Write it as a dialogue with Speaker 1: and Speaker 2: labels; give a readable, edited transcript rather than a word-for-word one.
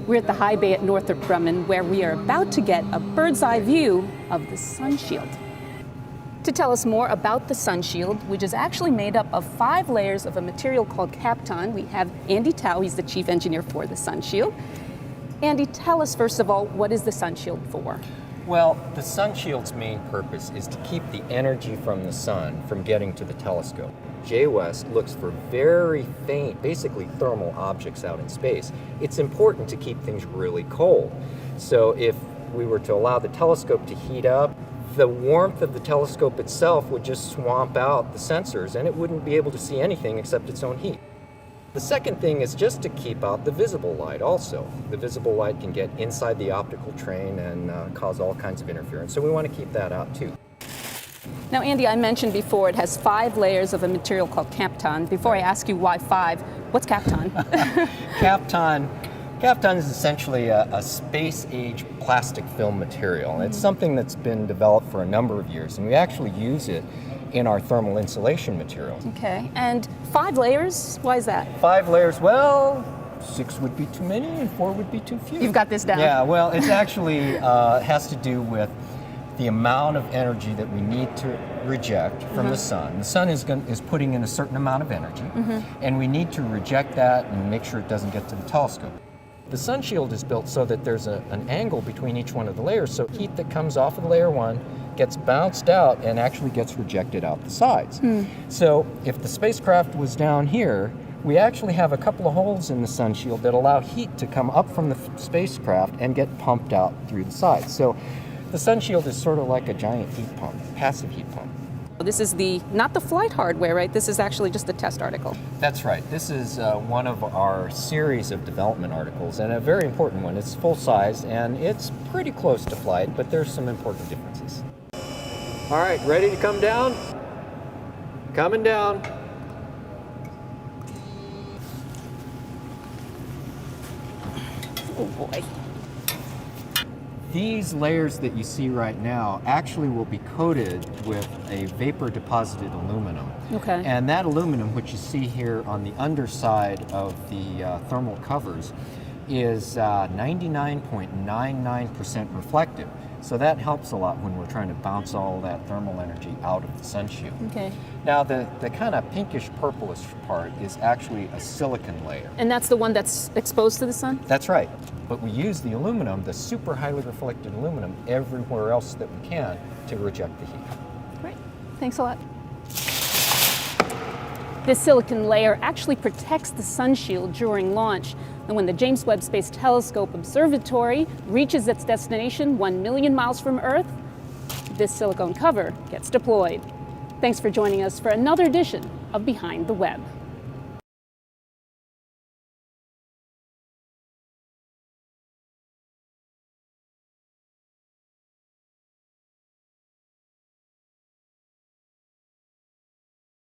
Speaker 1: We're at the high bay at Northrop Grumman, where we are about to get a bird's eye view of the sunshield. To tell us more about the sunshield, which is actually made up of 5 layers of a material called kapton, we have Andy Tao. He's the chief engineer for the sunshield. Andy, tell us first of all, what is the sunshield for?
Speaker 2: Well, the sunshield's main purpose is to keep the energy from the sun from getting to the telescope. JWST looks for very faint, basically thermal objects out in space. It's important to keep things really cold. So if we were to allow the telescope to heat up, the warmth of the telescope itself would just swamp out the sensors and it wouldn't be able to see anything except its own heat. The second thing is just to keep out the visible light also. The visible light can get inside the optical train and cause all kinds of interference, so we want to keep that out too.
Speaker 1: Now, Andy, I mentioned before it has 5 layers of a material called kapton. Before I ask you why 5, what's kapton?
Speaker 2: Kapton is essentially a space-age plastic film material. It's something that's been developed for a number of years, and we actually use it in our thermal insulation materials.
Speaker 1: Okay, and 5 layers, why is that?
Speaker 2: 5 layers, well, 6 would be too many and 4 would be too few.
Speaker 1: You've got this down.
Speaker 2: Yeah, well, it's actually has to do with the amount of energy that we need to reject from the sun. The sun is putting in a certain amount of energy, and we need to reject that and make sure it doesn't get to the telescope. The sunshield is built so that there's an angle between each one of the layers, so heat that comes off of layer 1 gets bounced out and actually gets rejected out the sides. So if the spacecraft was down here, we actually have a couple of holes in the sunshield that allow heat to come up from the spacecraft and get pumped out through the sides. So the sunshield is sort of like a giant heat pump, passive heat pump.
Speaker 1: This is not the flight hardware, right? This is actually just a test article.
Speaker 2: That's right. This is one of our series of development articles, and a very important one. It's full size, and it's pretty close to flight, but there's some important differences. All right, ready to come down? Coming down.
Speaker 1: Oh boy.
Speaker 2: These layers that you see right now actually will be coated with a vapor deposited aluminum.
Speaker 1: Okay.
Speaker 2: And that aluminum, which you see here on the underside of the thermal covers, is 99.99% reflective. So that helps a lot when we're trying to bounce all that thermal energy out of the sunshield.
Speaker 1: Okay.
Speaker 2: Now the kind of pinkish purplish part is actually a silicon layer.
Speaker 1: And that's the one that's exposed to the sun?
Speaker 2: That's right. But we use the aluminum, the super highly reflected aluminum, everywhere else that we can to reject the heat.
Speaker 1: Great. Thanks a lot. This silicon layer actually protects the sunshield during launch. And when the James Webb Space Telescope Observatory reaches its destination 1 million miles from Earth, this silicone cover gets deployed. Thanks for joining us for another edition of Behind the Web.